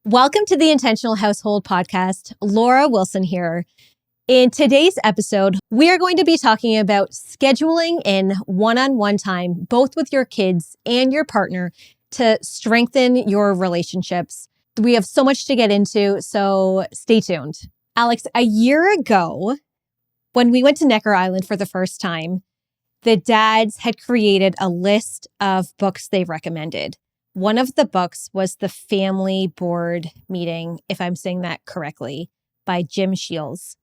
Welcome to the Intentional Household Podcast. Laura Wilson here. In today's episode, we are going to be talking about scheduling in one-on-one time, both with your kids and your partner, to strengthen your relationships. We have so much to get into, so stay tuned. Alex, a year ago, when we went to Necker Island for the first time, the dads had created a list of books they recommended. One of the books was The Family Board Meeting, if I'm saying that correctly, by Jim Shields.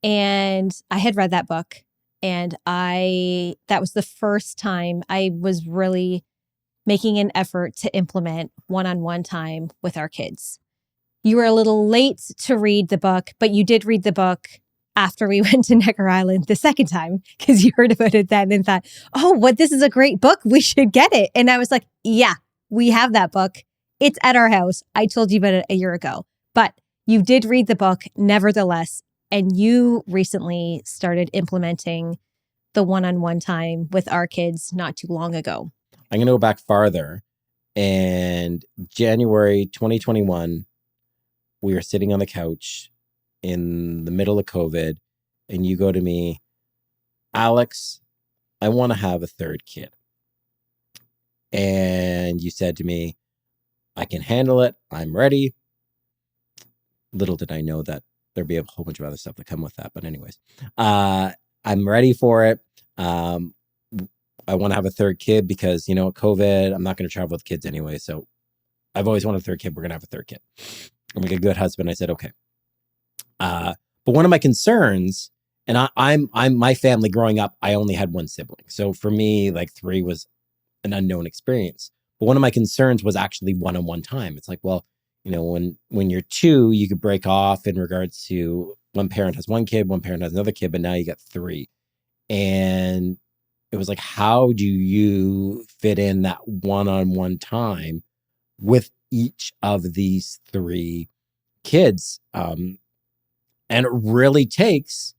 And I had read that book, and that was the first time I was really making an effort to implement one-on-one time with our kids. You were a little late to read the book, but you did read the book after we went to Necker Island the second time, because you heard about it then and thought, this is a great book. We should get it. And I was like, yeah, we have that book. It's at our house. I told you about it a year ago, but you did read the book nevertheless. And you recently started implementing the one-on-one time with our kids not too long ago. I'm going to go back farther. And January 2021, we were sitting on the couch in the middle of COVID, and you go to me, Alex, I want to have a third kid. And you said to me, I can handle it. I'm ready. Little did I know that there'd be a whole bunch of other stuff that come with that. But anyways, I'm ready for it. I want to have a third kid because, COVID, I'm not going to travel with kids anyway. So I've always wanted a third kid. We're going to have a third kid. I'm like a good husband. I said, okay. But one of my concerns, and I'm my family growing up, I only had one sibling. So for me, like 3 was an unknown experience. But one of my concerns was actually one-on-one time. It's like, well, when you're 2, you could break off in regards to one parent has one kid, one parent has another kid, but now you got 3. And it was like, how do you fit in that one-on-one time with each of these 3 kids? And it really takes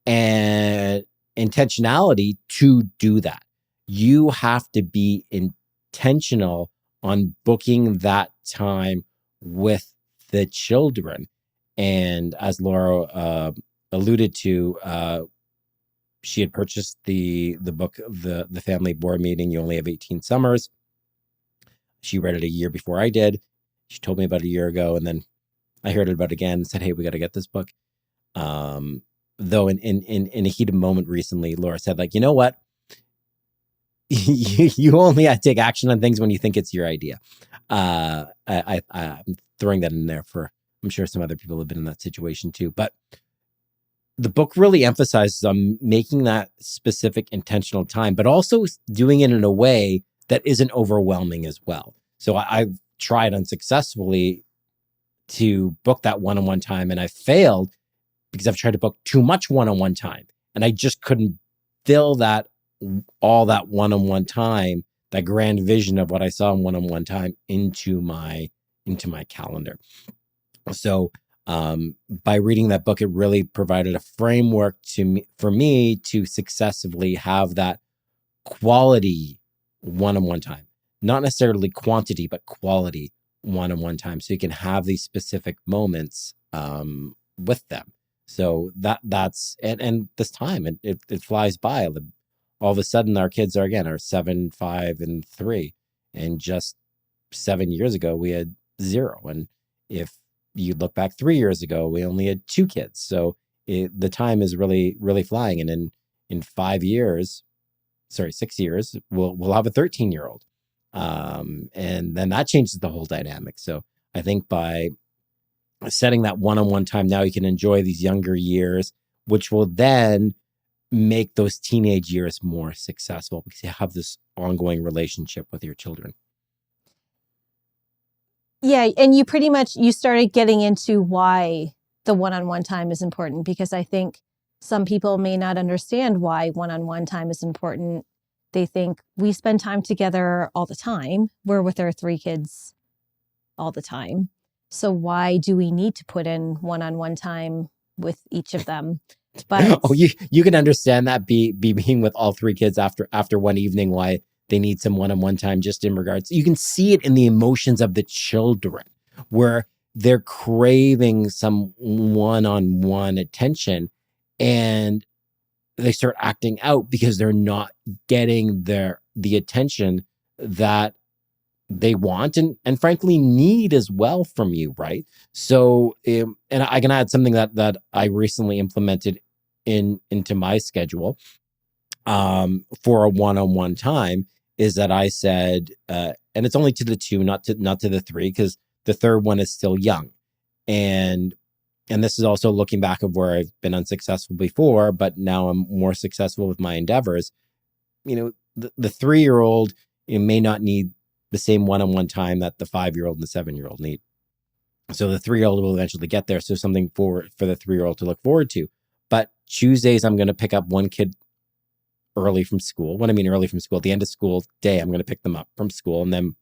an intentionality to do that. You have to be intentional on booking that time with the children. And as Laura alluded to, she had purchased the book, the Family Board Meeting, You Only Have 18 Summers. She read it a year before I did. She told me about it a year ago, and then I heard it about it again and said, hey, we got to get this book. Though in a heated moment recently, Laura said, like, you know what? you only have to take action on things when you think it's your idea. I'm throwing that in there I'm sure some other people have been in that situation too. But the book really emphasizes on making that specific intentional time, but also doing it in a way that isn't overwhelming as well. So I've tried unsuccessfully to book that one-on-one time, and I failed because I've tried to book too much one-on-one time, and I just couldn't fill all that one-on-one time, that grand vision of what I saw in one-on-one time into my calendar. So by reading that book, it really provided a framework for me to successfully have that quality one-on-one time, not necessarily quantity, but quality one-on-one time. So you can have these specific moments with them. So that's, and this time it flies by. All of a sudden our kids are 7, 5, and 3. And just 7 years ago, we had 0. And if you look back 3 years ago, we only had 2 kids. So the time is really, really flying. And in 6 years, we'll have a 13-year-old. And then that changes the whole dynamic. So I think by setting that one-on-one time now, you can enjoy these younger years, which will then make those teenage years more successful because you have this ongoing relationship with your children. Yeah. And you started getting into why the one-on-one time is important, because I think some people may not understand why one-on-one time is important. They think we spend time together all the time. We're with our 3 kids all the time. So why do we need to put in one-on-one time with each of them? But you can understand that being with all 3 kids after one evening, why they need some one-on-one time, just in regards. You can see it in the emotions of the children, where they're craving some one-on-one attention, and they start acting out because they're not getting the attention that they want and frankly need as well from you, right? So and I can add something that I recently implemented into my schedule for a one-on-one time, is that I said, and it's only to the two, not to the three, because the third one is still young. And this is also looking back of where I've been unsuccessful before, but now I'm more successful with my endeavors. The 3-year-old may not need the same one-on-one time that the 5-year-old and the 7-year-old need. So the 3-year-old will eventually get there. So something for the 3-year-old to look forward to. But Tuesdays, I'm going to pick up one kid early from school. When I mean early from school, at the end of school day, I'm going to pick them up from school, and then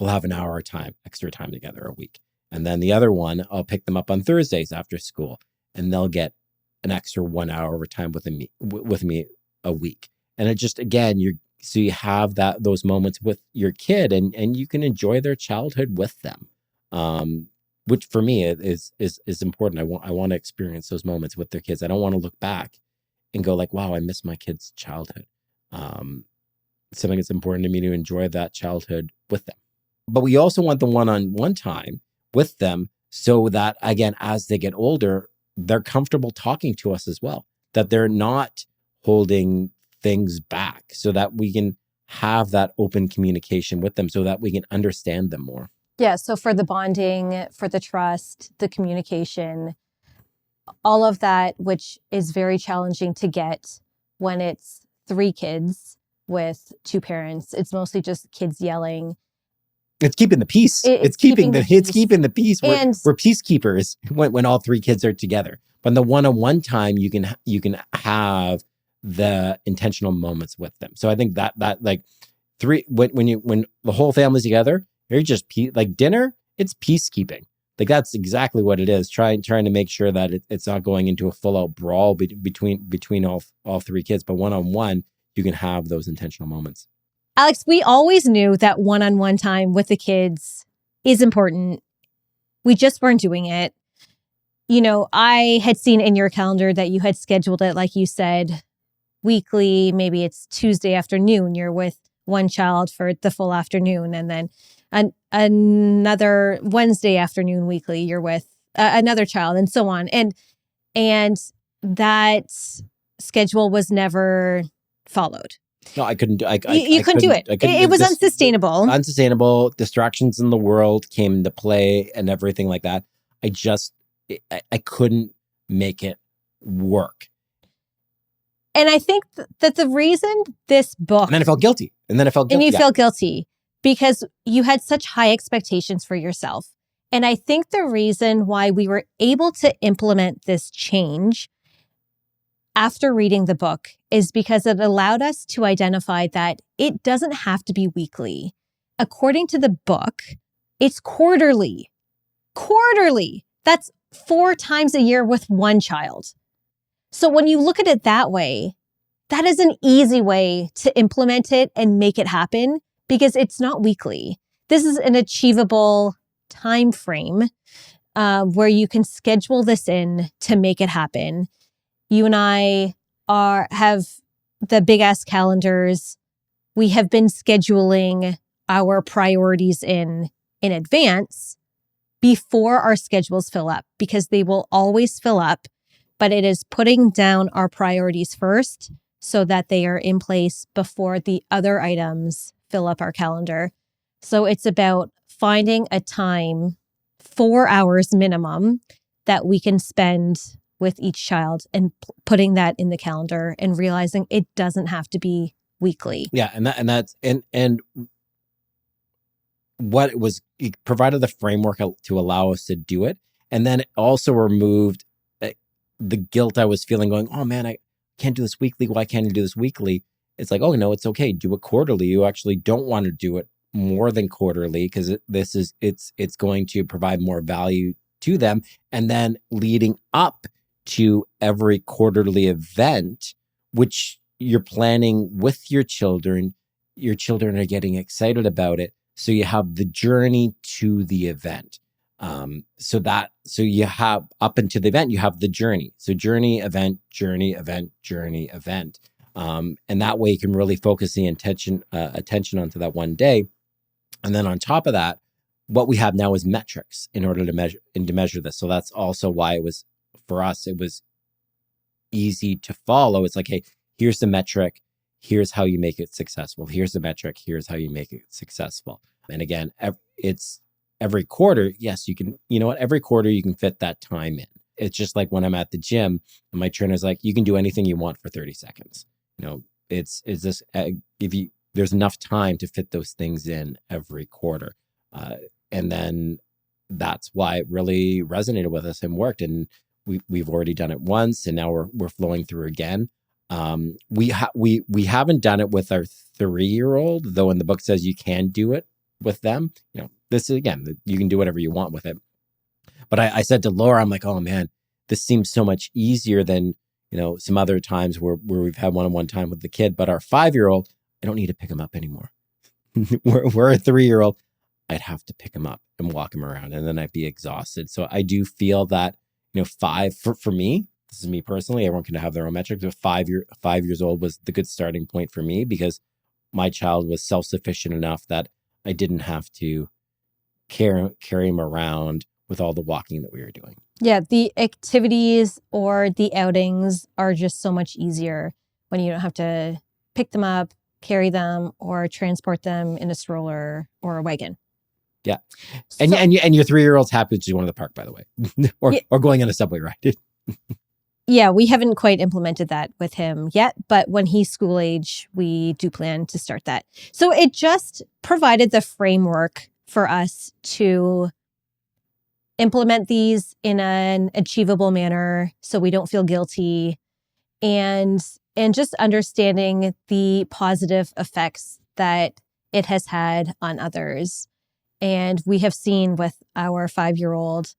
we'll have an hour extra time together a week. And then the other one, I'll pick them up on Thursdays after school, and they'll get an extra 1 hour of time with me a week. And it just, again, you have those moments with your kid, and you can enjoy their childhood with them, which for me is important. I want to experience those moments with their kids. I don't want to look back and go like, wow, I miss my kid's childhood. Something that's important to me, to enjoy that childhood with them. But we also want the one-on-one time with them, so that, again, as they get older, they're comfortable talking to us as well, that they're not holding things back, so that we can have that open communication with them, so that we can understand them more. Yeah. So for the bonding, for the trust, the communication, all of that, which is very challenging to get when it's 3 kids with 2 parents. It's mostly just kids yelling. It's keeping the peace. It's keeping the peace. We're peacekeepers when all 3 kids are together. But in the one-on-one time, you can have the intentional moments with them. So I think that like when the whole family's together, you're just like dinner. It's peacekeeping. Like that's exactly what it is. Trying to make sure that it's not going into a full-out brawl between all 3 kids. But one-on-one, you can have those intentional moments. Alex, we always knew that one-on-one time with the kids is important. We just weren't doing it. I had seen in your calendar that you had scheduled it, like you said, weekly. Maybe it's Tuesday afternoon, you're with one child for the full afternoon, and then another Wednesday afternoon weekly, you're with another child, and so on. And that schedule was never followed. No, I couldn't do it. You couldn't do it. It was unsustainable. Unsustainable. Distractions in the world came into play and everything like that. I couldn't make it work. And I think that the reason this book... And then I felt guilty. And you felt guilty because you had such high expectations for yourself. And I think the reason why we were able to implement this change after reading the book is because it allowed us to identify that it doesn't have to be weekly. According to the book, it's quarterly. Quarterly. That's 4 times a year with one child. So when you look at it that way, that is an easy way to implement it and make it happen, because it's not weekly. This is an achievable time frame where you can schedule this in to make it happen. You and I have the big ass calendars. We have been scheduling our priorities in advance before our schedules fill up, because they will always fill up, but it is putting down our priorities first so that they are in place before the other items fill up our calendar. So it's about finding a time, 4 hours minimum, that we can spend with each child, and putting that in the calendar and realizing it doesn't have to be weekly. Yeah. And what it was, it provided the framework to allow us to do it. And then it also removed the guilt I was feeling, going, oh man, I can't do this weekly. Why can't I do this weekly? It's like, oh no, it's okay. Do it quarterly. You actually don't want to do it more than quarterly, because it's going to provide more value to them. And then leading up to every quarterly event, which you're planning with your children are getting excited about it. So you have the journey to the event. So you have up into the event, you have the journey. So journey, event, journey, event, journey, event. And that way you can really focus the attention onto that one day. And then on top of that, what we have now is metrics in order to measure this. So that's also why for us, it was easy to follow. It's like, hey, here's the metric. Here's how you make it successful. Here's the metric. Here's how you make it successful. And again, it's every quarter. Yes, you can, every quarter you can fit that time in. It's just like when I'm at the gym and my trainer's like, you can do anything you want for 30 seconds. It's this, there's enough time to fit those things in every quarter. And then that's why it really resonated with us and worked. And we've already done it once, and now we're flowing through again. We haven't done it with our 3-year-old, though in the book says you can do it with them. This is, again, you can do whatever you want with it. But I said to Laura, I'm like, oh man, this seems so much easier than, some other times where we've had one-on-one time with the kid. But our 5-year-old, I don't need to pick him up anymore. we're a 3-year-old. I'd have to pick him up and walk him around, and then I'd be exhausted. So I do feel that, 5 for me, this is me personally, everyone can have their own metrics, but 5 years old was the good starting point for me, because my child was self-sufficient enough that I didn't have to carry him around with all the walking that we were doing. Yeah, the activities or the outings are just so much easier when you don't have to pick them up, carry them, or transport them in a stroller or a wagon. Yeah. And your 3-year-old's happy to do one of the park, by the way, or going on a subway ride. Yeah, we haven't quite implemented that with him yet, but when he's school age, we do plan to start that. So it just provided the framework for us to implement these in an achievable manner so we don't feel guilty, and just understanding the positive effects that it has had on others. And we have seen with our 5-year-old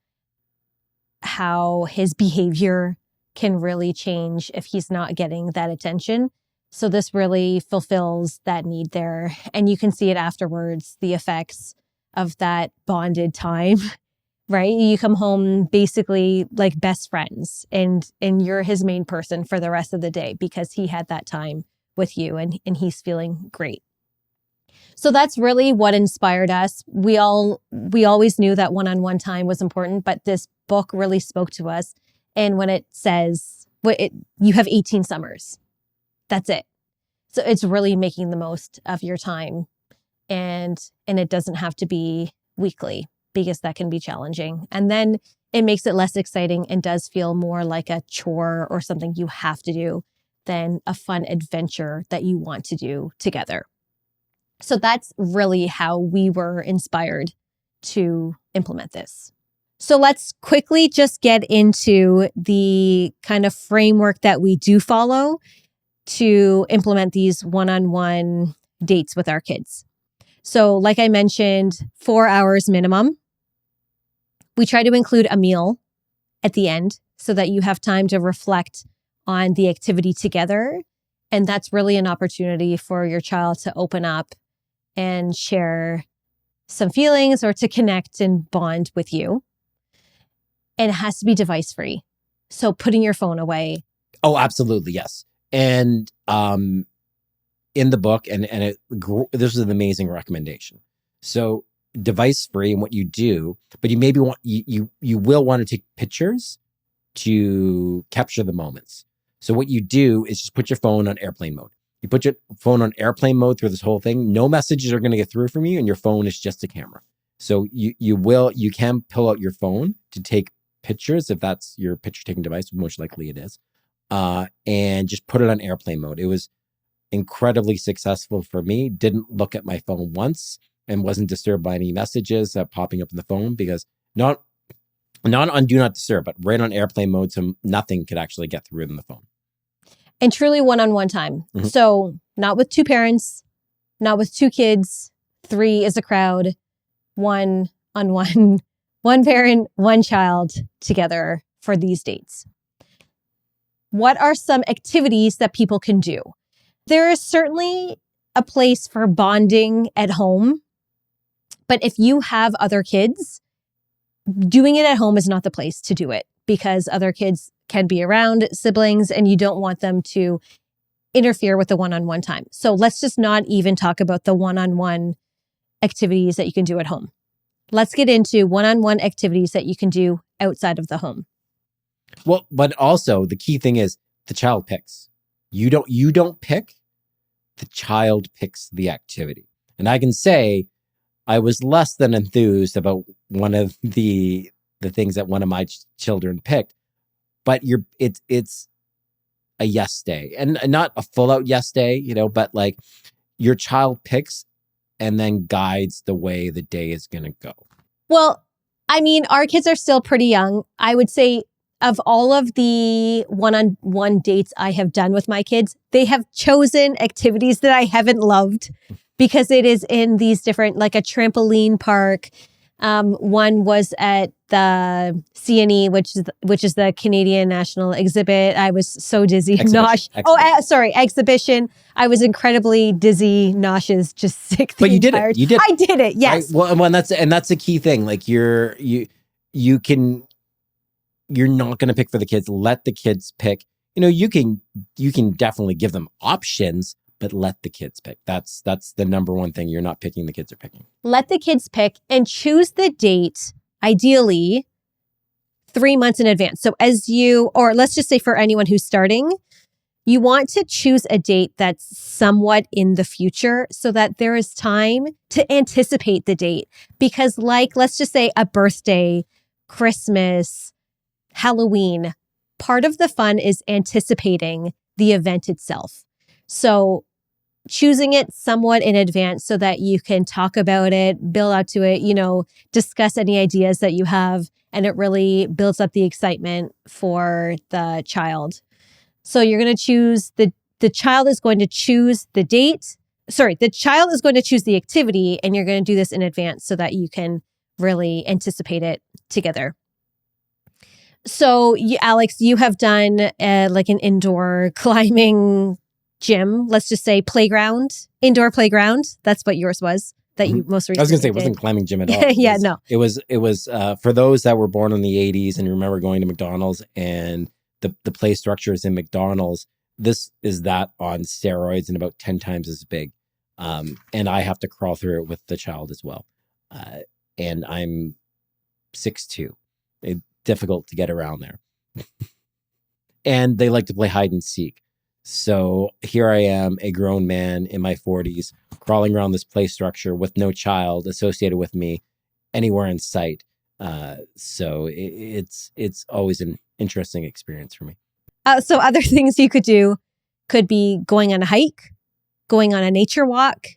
how his behavior can really change if he's not getting that attention. So this really fulfills that need there. And you can see it afterwards, the effects of that bonded time, right? You come home basically like best friends, and you're his main person for the rest of the day because he had that time with you, and he's feeling great. So that's really what inspired us. We always knew that one-on-one time was important, but this book really spoke to us. And when it says, you have 18 summers, that's it. So it's really making the most of your time. And it doesn't have to be weekly, because that can be challenging. And then it makes it less exciting and does feel more like a chore or something you have to do than a fun adventure that you want to do together. So that's really how we were inspired to implement this. So let's quickly just get into the kind of framework that we do follow to implement these one-on-one dates with our kids. So like I mentioned, 4 hours minimum. We try to include a meal at the end so that you have time to reflect on the activity together. And that's really an opportunity for your child to open up and share some feelings or to connect and bond with you. And it has to be device free. So putting your phone away. Oh, absolutely. Yes. And in the book, this is an amazing recommendation. So device free, and what you do, but you maybe want, you will want to take pictures to capture the moments. So what you do is just put your phone on airplane mode. You put your phone on airplane mode through this whole thing. No messages are going to get through from you, and your phone is just a camera. So you can pull out your phone to take pictures if that's your picture taking device. Most likely it is, and just put it on airplane mode. It was incredibly successful for me. Didn't look at my phone once and wasn't disturbed by any messages popping up in the phone, because not on do not disturb, but right on airplane mode, so nothing could actually get through in the phone. And truly one-on-one time. Mm-hmm. So not with 2 parents, not with 2 kids, 3 is a crowd, 1-on-1, 1 parent, 1 child together for these dates. What are some activities that people can do? There is certainly a place for bonding at home, but if you have other kids, doing it at home is not the place to do it because other kids can be around, siblings, and you don't want them to interfere with the one-on-one time. So let's just not even talk about the one-on-one activities that you can do at home. Let's get into one-on-one activities that you can do outside of the home. Well, but also the key thing is the child picks. You don't pick, the child picks the activity. And I can say I was less than enthused about one of the things that one of my children picked, but it's a yes day, and not a full out yes day, but like your child picks and then guides the way the day is going to go. Well, I mean, our kids are still pretty young. I would say of all of the one-on-one dates I have done with my kids, they have chosen activities that I haven't loved because it is in these different, like a trampoline park. One was at the CNE, which is the Canadian National Exhibit. I was so dizzy, nauseous. Exhibition. I was incredibly dizzy, nauseous, just sick. But you did it. You did. I did it. Yes. Right? Well, and that's the key thing. Like you're not going to pick for the kids. Let the kids pick. You can definitely give them options, but let the kids pick. That's the number one thing. You're not picking, the kids are picking. Let the kids pick and choose the date, ideally 3 months in advance. So or let's just say for anyone who's starting, you want to choose a date that's somewhat in the future so that there is time to anticipate the date. Because let's just say a birthday, Christmas, Halloween, part of the fun is anticipating the event itself. So choosing it somewhat in advance so that you can talk about it, build out to it, discuss any ideas that you have, and it really builds up the excitement for the child. So you're going to choose the child is going to choose the date. Sorry, the child is going to choose the activity, and you're going to do this in advance so that you can really anticipate it together. So, Alex, you have done like an indoor climbing gym, let's just say indoor playground. That's what yours was that you most recently I was going to say, did. It wasn't climbing gym at all. Yeah, no. It was for those that were born in the 80s and remember going to McDonald's and the play structures in McDonald's. This is that on steroids and about 10 times as big. And I have to crawl through it with the child as well. And I'm 6'2". It's difficult to get around there. And they like to play hide and seek. So here I am, a grown man in my 40s, crawling around this play structure with no child associated with me anywhere in sight. So it's always an interesting experience for me. So other things you could do could be going on a hike, going on a nature walk,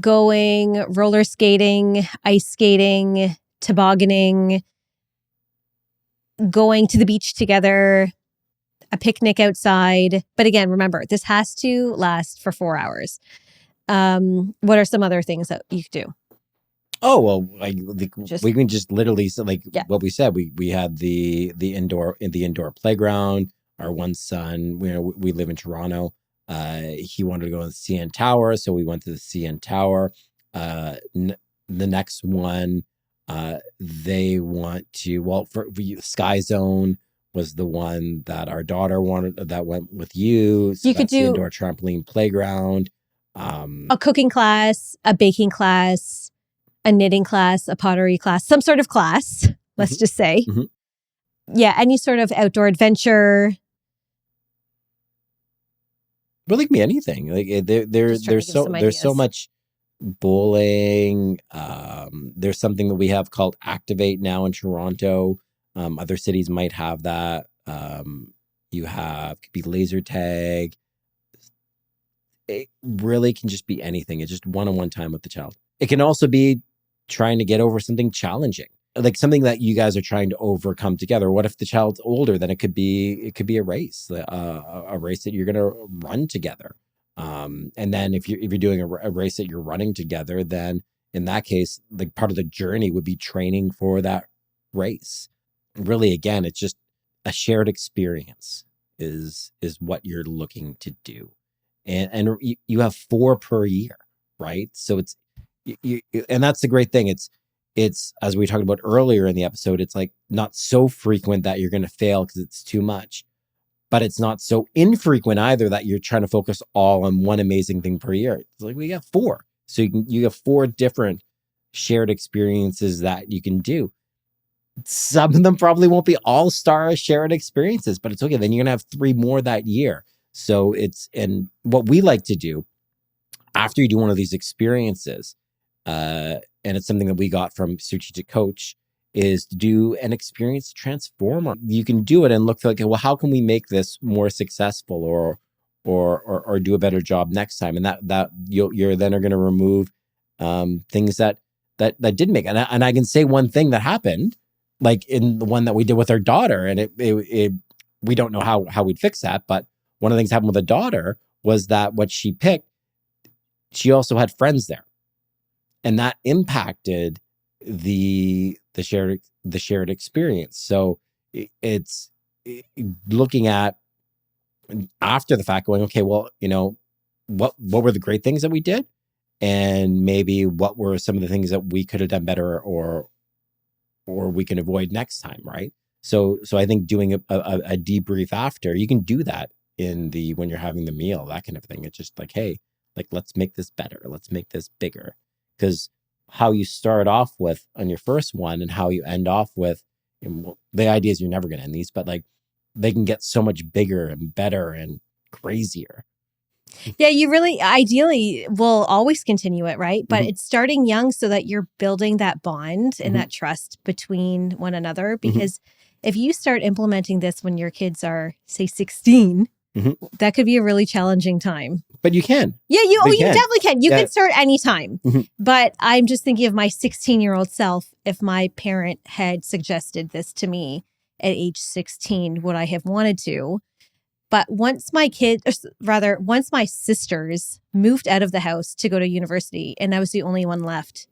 going roller skating, ice skating, tobogganing, going to the beach together, a picnic outside. But again, remember, this has to last for 4 hours. What are some other things that you could do? Oh, well, we can just literally, what we said, we had the indoor playground. Our one son, we live in Toronto. He wanted to go to the CN Tower, so we went to the CN Tower. The next one, they want to, Sky Zone was the one that our daughter wanted, that went with you. So you could do the indoor trampoline playground. A cooking class, a baking class, a knitting class, a pottery class, some sort of class, let's just say. Mm-hmm. Yeah, any sort of outdoor adventure. But me, anything. There's so much bowling. There's something that we have called Activate now in Toronto. Other cities might have that. Could be laser tag. It really can just be anything. It's just one-on-one time with the child. It can also be trying to get over something challenging, like something that you guys are trying to overcome together. What if the child's older? Then it could be a race, a race that you're going to run together. And then if you're doing a race that you're running together, then in that case, like part of the journey would be training for that race. Really, again, it's just a shared experience is what you're looking to do. And you have 4 per year, right? So it's and that's the great thing. it's, as we talked about earlier in the episode, it's like not so frequent that you're going to fail because it's too much, but it's not so infrequent either that you're trying to focus all on one amazing thing per year. It's like we got 4. So you have 4 different shared experiences that you can do. Some of them probably won't be all-star shared experiences, but it's okay. Then you're going to have 3 more that year. So and what we like to do after you do one of these experiences, and it's something that we got from Strategic Coach, is to do an experience transformer. You can do it and look like, well, how can we make this more successful or do a better job next time? And that you're then are going to remove things that did make. And I can say one thing that happened, like in the one that we did with our daughter, and it we don't know how we'd fix that, but one of the things that happened with the daughter was that what she picked, she also had friends there, and that impacted the shared experience. So it's looking at after the fact, going, okay, well, what were the great things that we did, and maybe what were some of the things that we could have done better, or we can avoid next time, right? So I think doing a debrief after, you can do that when you're having the meal, that kind of thing. It's just like, hey, like, let's make this better, let's make this bigger, because how you start off with on your first one and how you end off with, the idea is you're never going to end these, but like they can get so much bigger and better and crazier. Yeah, you really ideally will always continue it, right? But it's starting young so that you're building that bond and that trust between one another. Because if you start implementing this when your kids are, say, 16, that could be a really challenging time. But you can. Yeah, you definitely can. You can start anytime. But I'm just thinking of my 16-year-old self. If my parent had suggested this to me at age 16, would I have wanted to? But once my sisters moved out of the house to go to university and I was the only one left,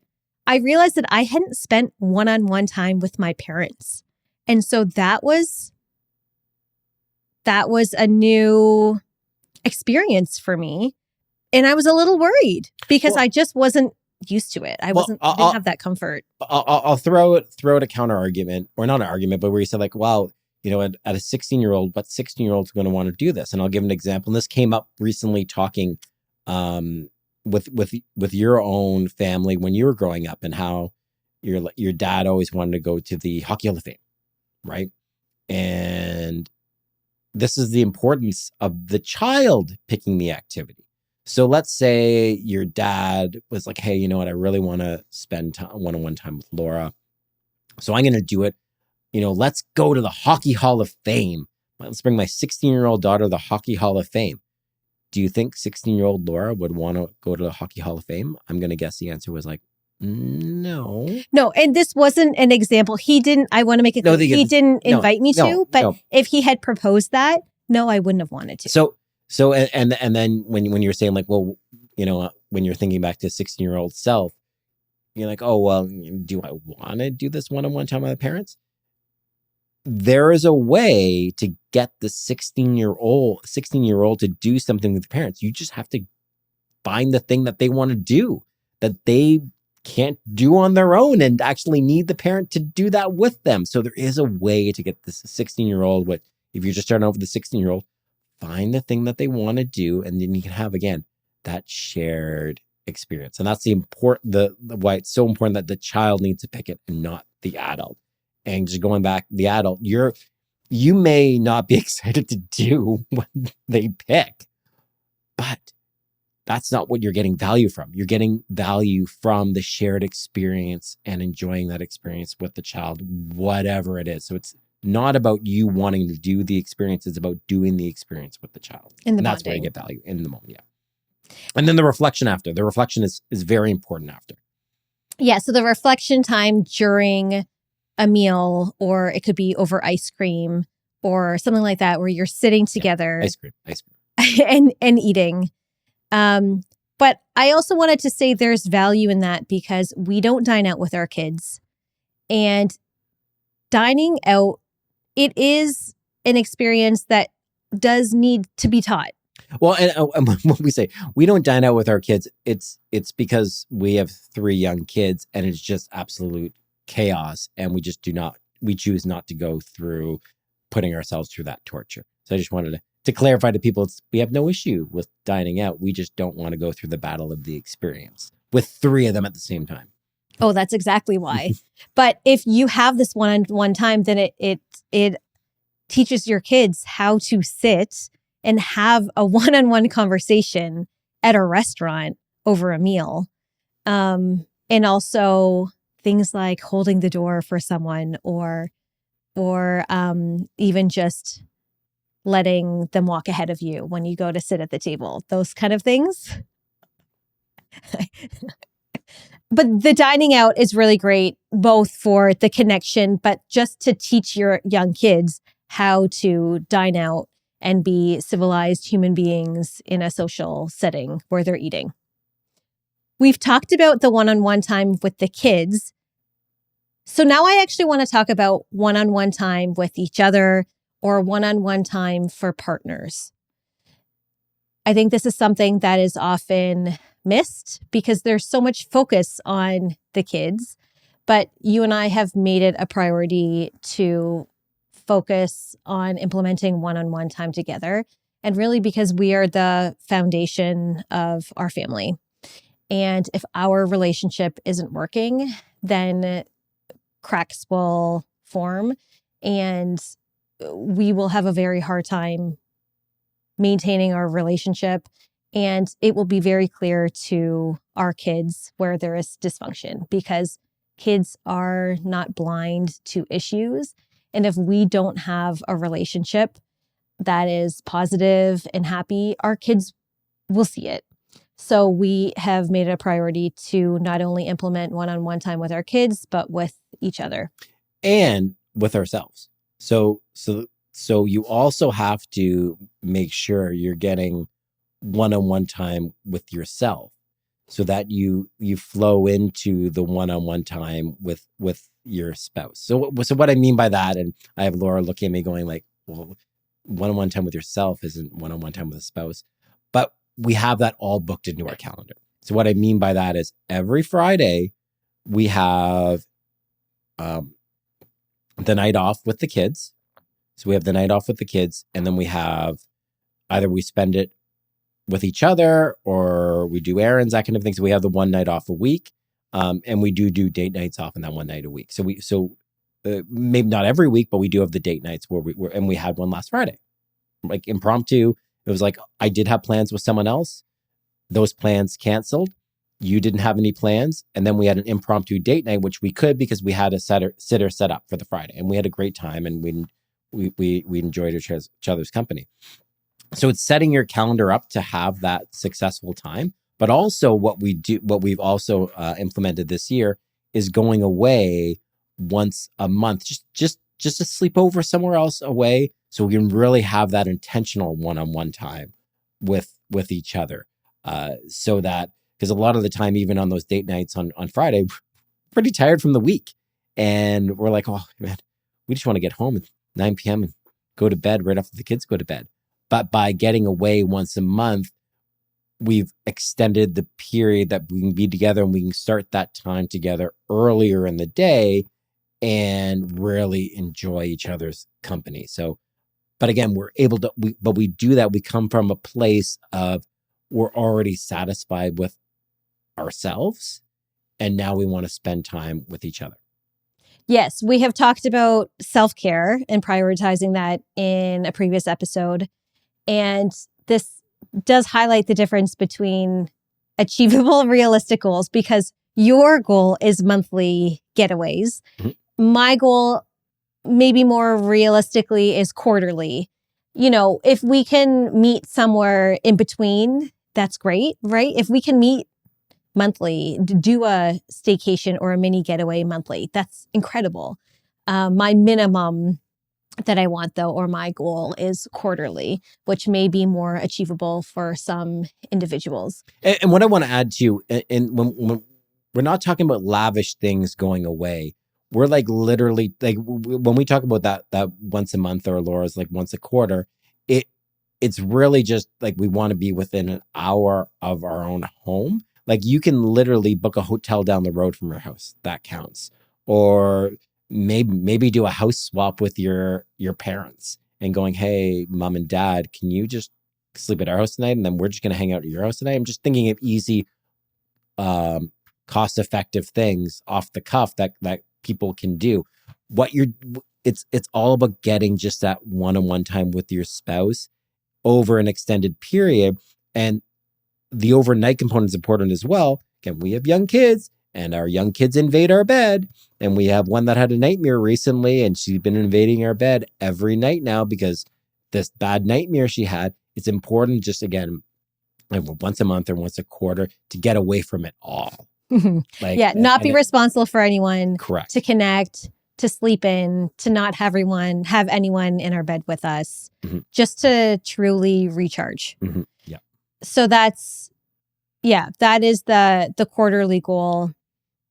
I realized that I hadn't spent one-on-one time with my parents. And so that was a new experience for me. And I was a little worried because I just wasn't used to it. I didn't have that comfort. I'll throw it a counter argument, or not an argument, but where you said like, wow, at a 16-year-old, what 16-year-old's going to want to do this? And I'll give an example. And this came up recently talking with your own family when you were growing up, and how your dad always wanted to go to the Hockey Hall of Fame, right? And this is the importance of the child picking the activity. So let's say your dad was like, hey, you know what? I really want to spend one-on-one time with Laura. So I'm going to do it. Let's go to the Hockey Hall of Fame. Let's bring my 16-year-old daughter to the Hockey Hall of Fame. Do you think 16-year-old Laura would want to go to the Hockey Hall of Fame? I'm going to guess the answer was like, no. No, and this wasn't an example. I want to make it clear, he didn't invite me to, but if he had proposed that, no, I wouldn't have wanted to. So and then when you're saying like, well, when you're thinking back to 16-year-old self, you're like, oh, well, do I want to do this one-on-one time with my parents? There is a way to get the 16-year-old to do something with the parents. You just have to find the thing that they want to do, that they can't do on their own, and actually need the parent to do that with them. So there is a way to get this 16-year-old, if you're just starting out with the 16-year-old, find the thing that they want to do, and then you can have, again, that shared experience. And that's the why it's so important that the child needs to pick it and not the adult. And just going back, the adult, you may not be excited to do what they pick, but that's not what you're getting value from. You're getting value from the shared experience and enjoying that experience with the child, whatever it is. So it's not about you wanting to do the experience. It's about doing the experience with the child. And that's where you get value in the moment. Yeah. And then the reflection after. The reflection is very important after. Yeah. So the reflection time during a meal, or it could be over ice cream or something like that, where you're sitting together, ice cream, and eating. But I also wanted to say there's value in that, because we don't dine out with our kids, and dining out, it is an experience that does need to be taught. Well, and when we say we don't dine out with our kids, it's because we have 3 young kids and it's just absolute chaos, and we choose not to go through putting ourselves through that torture. So I just wanted to clarify to people, we have no issue with dining out. We just don't want to go through the battle of the experience with 3 of them at the same time. Oh, that's exactly why. But if you have this one-on-one time, then it teaches your kids how to sit and have a one-on-one conversation at a restaurant over a meal. And also things like holding the door for someone or even just letting them walk ahead of you when you go to sit at the table, those kind of things. But the dining out is really great, both for the connection, but just to teach your young kids how to dine out and be civilized human beings in a social setting where they're eating. We've talked about the one-on-one time with the kids. So now I actually want to talk about one-on-one time with each other or one-on-one time for partners. I think this is something that is often missed because there's so much focus on the kids, but you and I have made it a priority to focus on implementing one-on-one time together. And really because we are the foundation of our family. And if our relationship isn't working, then cracks will form and we will have a very hard time maintaining our relationship. And it will be very clear to our kids where there is dysfunction because kids are not blind to issues. And if we don't have a relationship that is positive and happy, our kids will see it. So we have made it a priority to not only implement one-on-one time with our kids, but with each other. And with ourselves. So you also have to make sure you're getting one-on-one time with yourself so that you flow into the one-on-one time with your spouse. So what I mean by that, and I have Laura looking at me going like, well, one-on-one time with yourself isn't one-on-one time with a spouse, but we have that all booked into our calendar. So what I mean by that is every Friday we have the night off with the kids. So we have the night off with the kids, and then we have either we spend it with each other or we do errands, that kind of thing. So we have the one night off a week, and we do date nights off in that one night a week. So maybe not every week, but we do have the date nights where we had one last Friday, like impromptu. It was like I did have plans with someone else; those plans canceled. You didn't have any plans, and then we had an impromptu date night, which we could because we had a sitter set up for the Friday, and we had a great time, and we enjoyed each other's company. So it's setting your calendar up to have that successful time. But also what we've also implemented this year is going away once a month, just to sleep over somewhere else away, so we can really have that intentional one-on-one time with each other. So that, because a lot of the time, even on those date nights on Friday, we're pretty tired from the week. And we're like, oh man, we just want to get home at 9 p.m. and go to bed right after the kids go to bed. But by getting away once a month, we've extended the period that we can be together, and we can start that time together earlier in the day and really enjoy each other's company. So, but again, we're able to, but we do that. We come from a place of we're already satisfied with ourselves, and now we want to spend time with each other. Yes, we have talked about self-care and prioritizing that in a previous episode. And this does highlight the difference between achievable, realistic goals, because your goal is monthly getaways. Mm-hmm. My goal, maybe more realistically, is quarterly. You know, if we can meet somewhere in between, that's great, right? If we can meet monthly, do a staycation or a mini getaway monthly, that's incredible. My minimum that I want, though, or my goal is quarterly, which may be more achievable for some individuals. And what I want to add to you, and when we're not talking about lavish things going away, we're like literally, like when we talk about that once a month, or Laura's like once a quarter, it's really just like we want to be within an hour of our own home. Like you can literally book a hotel down the road from your house. That counts. Or maybe do a house swap with your parents and going, hey, mom and dad, can you just sleep at our house tonight? And then we're just going to hang out at your house tonight. I'm just thinking of easy, cost-effective things off the cuff that people can do. It's all about getting just that one-on-one time with your spouse over an extended period. And the overnight component is important as well. Again, we have young kids and our young kids invade our bed. And we have one that had a nightmare recently and she's been invading our bed every night now because this bad nightmare she had. It's important just, again, like once a month or once a quarter to get away from it all. Like, yeah, not be responsible for anyone. Correct. To connect, to sleep in, to not have anyone in our bed with us, just to truly recharge. Yeah. So that is the quarterly goal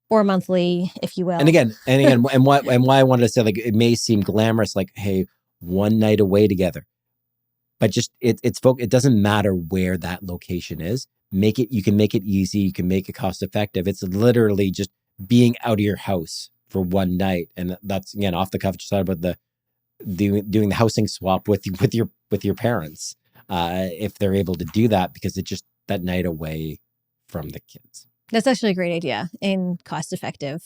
or monthly, if you will. And again, why I wanted to say, like, it may seem glamorous, like, hey, one night away together, but just it doesn't matter where that location is. You can make it easy. You can make it cost effective. It's literally just being out of your house for one night. And that's, again, off the cuff, just thought about doing the housing swap with your parents, if they're able to do that, because it's just that night away from the kids. That's actually a great idea and cost effective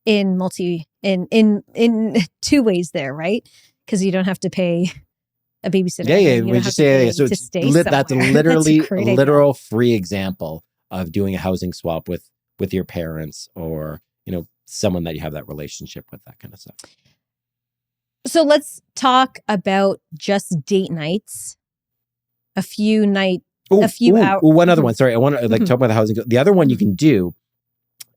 in two ways there, right? Because you don't have to pay a babysitter. Yeah. We just say, so it's that's literally a literal free example of doing a housing swap with your parents or, someone that you have that relationship with, that kind of stuff. So let's talk about just date nights. A few hours. One other one. Sorry, I want to talk about the housing. The other one you can do,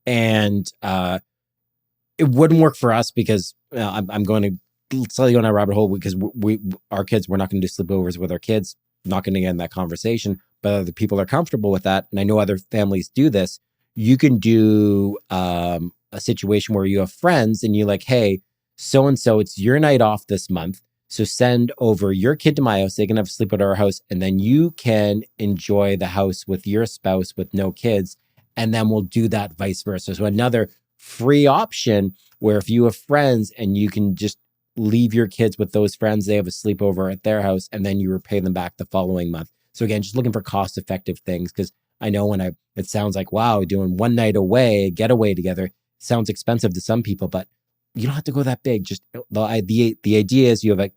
and it wouldn't work for us because I'm going to slightly go on a rabbit hole because we're not going to do sleepovers with our kids. Not going to get in that conversation, but other people are comfortable with that, and I know other families do this. You can do a situation where you have friends and you're like, hey, so and so, it's your night off this month. So send over your kid to my house. They can have sleep at our house. And then you can enjoy the house with your spouse with no kids. And then we'll do that vice versa. So another free option where if you have friends and you can just leave your kids with those friends, they have a sleepover at their house and then you repay them back the following month. So again, just looking for cost-effective things, because I know it sounds like, wow, doing one night away, getaway together sounds expensive to some people, but you don't have to go that big. Just the idea is you have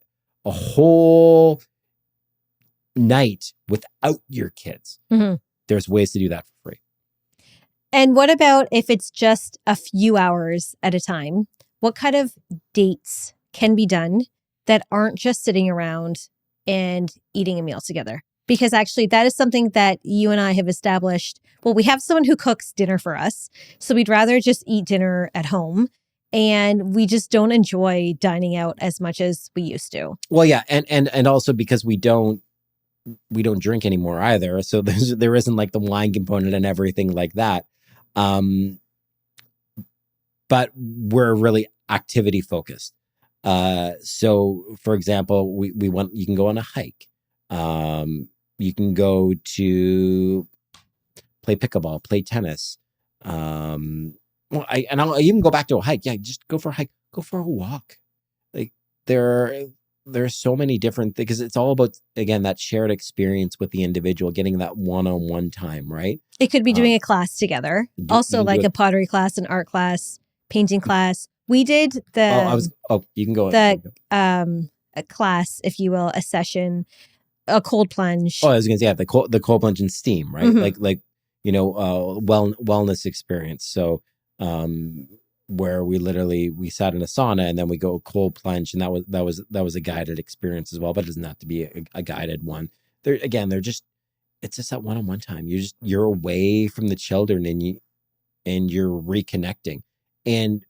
a whole night without your kids. There's ways to do that for free. And what about if it's just a few hours at a time? What kind of dates can be done that aren't just sitting around and eating a meal together? Because actually that is something that you and I have established. Well, we have someone who cooks dinner for us, so we'd rather just eat dinner at home. And we just don't enjoy dining out as much as we used to. Well, yeah, and also because we don't drink anymore either. So there isn't like the wine component and everything like that. But we're really activity focused. So for example, you can go on a hike. You can go to play pickleball, play tennis. I'll even go back to a hike. Yeah, just go for a hike. Go for a walk. Like there are so many different things, because it's all about, again, that shared experience with the individual, getting that one-on-one time, right? It could be doing a class together. Also, like a pottery class, an art class, painting class. We did you can go. A class, if you will, a session, a cold plunge. Oh, I was gonna say, the cold plunge and steam, right? Wellness experience. So where we sat in a sauna and then we go cold plunge, and that was a guided experience as well, but it doesn't have to be a guided one. It's just that one-on-one time. You're away from the children and you're reconnecting. And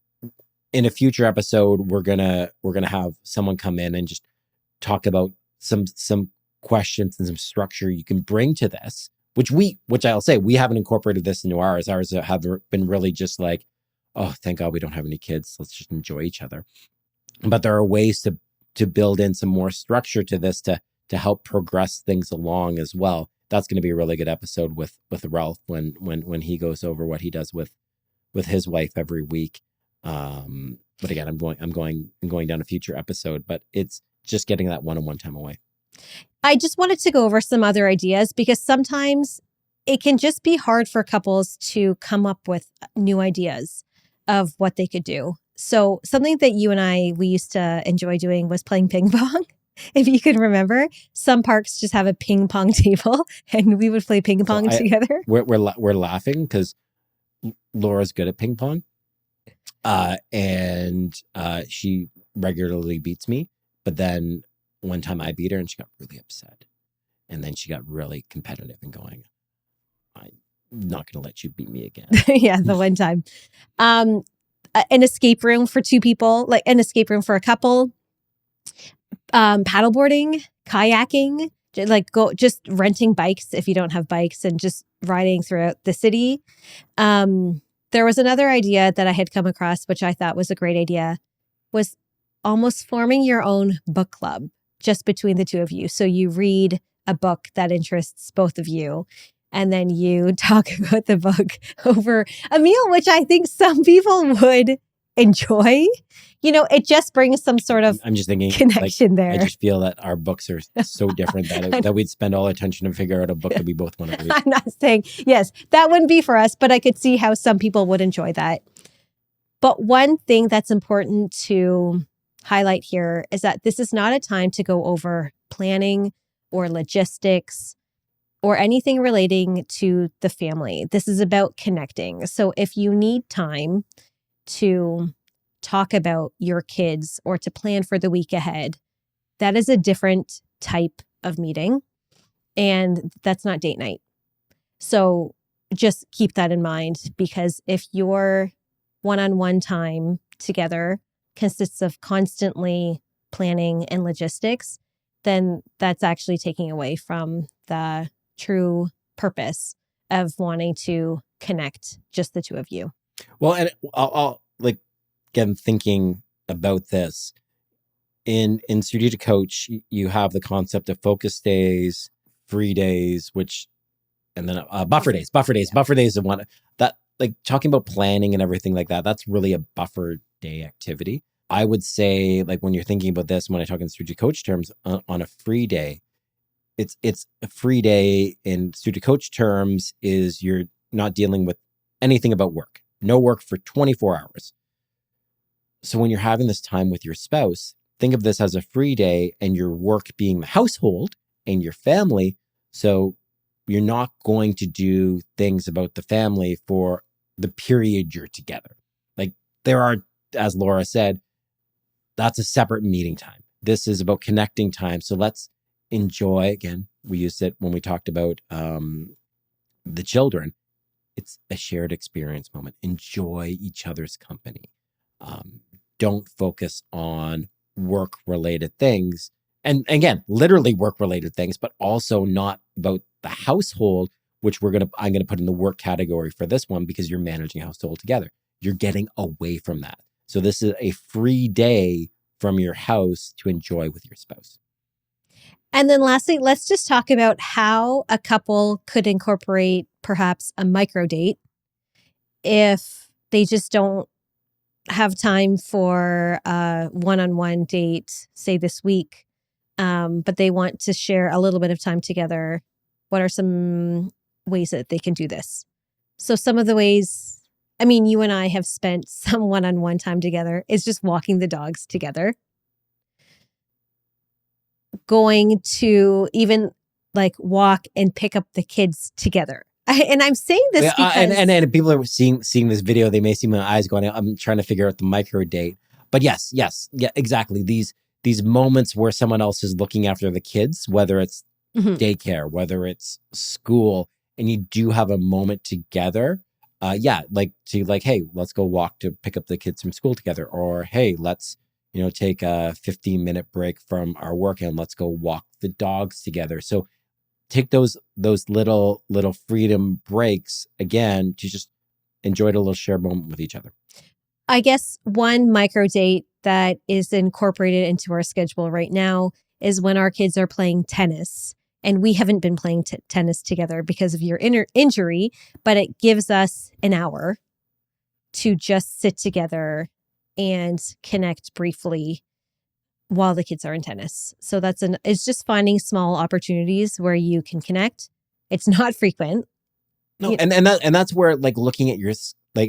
in a future episode, we're gonna have someone come in and just talk about some questions and some structure you can bring to this, which I'll say, we haven't incorporated this into ours. Ours have been really just like, oh, thank God we don't have any kids. Let's just enjoy each other. But there are ways to build in some more structure to this to to help progress things along as well. That's going to be a really good episode with Ralph when he goes over what he does with his wife every week. But again, I'm going down a future episode, but it's just getting that one-on-one time away. I just wanted to go over some other ideas because sometimes it can just be hard for couples to come up with new ideas of what they could do. So something that you and we used to enjoy doing was playing ping pong. If you can remember, some parks just have a ping pong table and we would play ping pong together. We're laughing because Laura's good at ping pong. And she regularly beats me. But then one time I beat her and she got really upset. And then she got really competitive and going, I'm not going to let you beat me again. Yeah, the one time. An escape room for two people, like an escape room for a couple. Paddleboarding, kayaking, just renting bikes if you don't have bikes and just riding throughout the city. There was another idea that I had come across, which I thought was a great idea, was almost forming your own book club just between the two of you. So you read a book that interests both of you, and then you talk about the book over a meal, which I think some people would enjoy. It just brings some sort of I'm just thinking connection there. I just feel that our books are so different that we'd spend all our attention to figure out a book that we both want to read. I'm not saying, yes, that wouldn't be for us, but I could see how some people would enjoy that. But one thing that's important to highlight here is that this is not a time to go over planning or logistics or anything relating to the family. This is about connecting. So if you need time to talk about your kids or to plan for the week ahead, that is a different type of meeting. And that's not date night. So just keep that in mind, because if your one-on-one time together consists of constantly planning and logistics, then that's actually taking away from the true purpose of wanting to connect just the two of you. Well, and I'll again, thinking about this in Strategic Coach, you have the concept of focus days, free days, and then buffer days. Buffer days of one that, like, talking about planning and everything like that. That's really a buffer day activity. I would say, like, when you're thinking about this, when I talk in Strategic Coach terms, on a free day, it's a free day in Strategic Coach terms is you're not dealing with anything about work. No work for 24 hours. So when you're having this time with your spouse, think of this as a free day and your work being the household and your family. So you're not going to do things about the family for the period you're together. Like, there are, as Laura said, that's a separate meeting time. This is about connecting time. So let's enjoy, again, we used it when we talked about the children. It's a shared experience moment. Enjoy each other's company. Don't focus on work-related things. And again, literally work-related things, but also not about the household, which I'm going to put in the work category for this one, because you're managing a household together. You're getting away from that. So this is a free day from your house to enjoy with your spouse. And then lastly, let's just talk about how a couple could incorporate perhaps a micro date if they just don't have time for a one-on-one date, say this week, but they want to share a little bit of time together. What are some ways that they can do this? So some of the ways, I mean, you and I have spent some one-on-one time together, is just walking the dogs together. Going to even like walk and pick up the kids together. And I'm saying this because... And people are seeing this video, they may see my eyes going, I'm trying to figure out the micro date. But yes, yeah, exactly. These moments where someone else is looking after the kids, whether it's daycare, whether it's school, and you do have a moment together. Hey, let's go walk to pick up the kids from school together. Or, hey, let's, take a 15-minute break from our work and let's go walk the dogs together. So take those little freedom breaks, again, to just enjoy a little shared moment with each other. I guess one micro date that is incorporated into our schedule right now is when our kids are playing tennis. And we haven't been playing tennis together because of your injury, but it gives us an hour to just sit together and connect briefly while the kids are in tennis. So it's just finding small opportunities where you can connect. It's not frequent. No, and that's where, like, looking at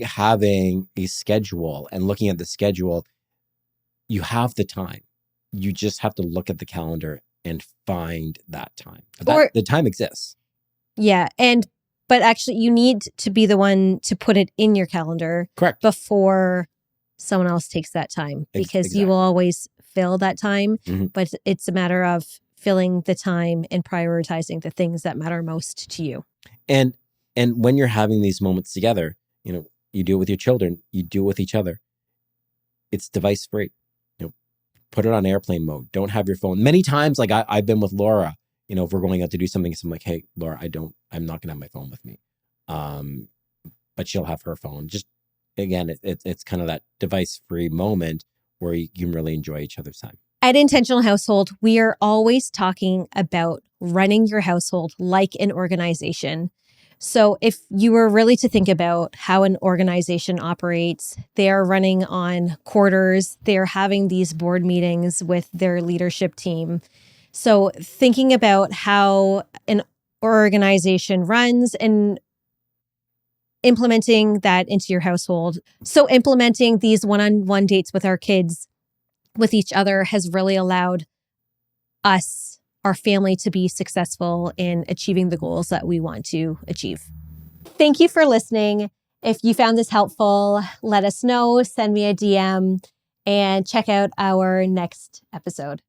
having a schedule and looking at the schedule, you have the time. You just have to look at the calendar and find that time. The time exists. Yeah. But actually you need to be the one to put it in your calendar. Correct. Before someone else takes that time, because exactly. You will always fill that time, but it's a matter of filling the time and prioritizing the things that matter most to you. And when you're having these moments together, you do it with your children, you do it with each other. It's device free. Put it on airplane mode. Don't have your phone. Many times, like I've been with Laura, if we're going out to do something, so I'm like, hey, Laura, I'm not gonna have my phone with me. But she'll have her phone. Just, again, it's kind of that device free moment where you can really enjoy each other's time. At Intentional Household, we are always talking about running your household like an organization. So if you were really to think about how an organization operates, they are running on quarters, they're having these board meetings with their leadership team. So thinking about how an organization runs and implementing that into your household. So implementing these one-on-one dates with our kids, with each other, has really allowed us, our family, to be successful in achieving the goals that we want to achieve. Thank you for listening. If you found this helpful, let us know, send me a DM, and check out our next episode.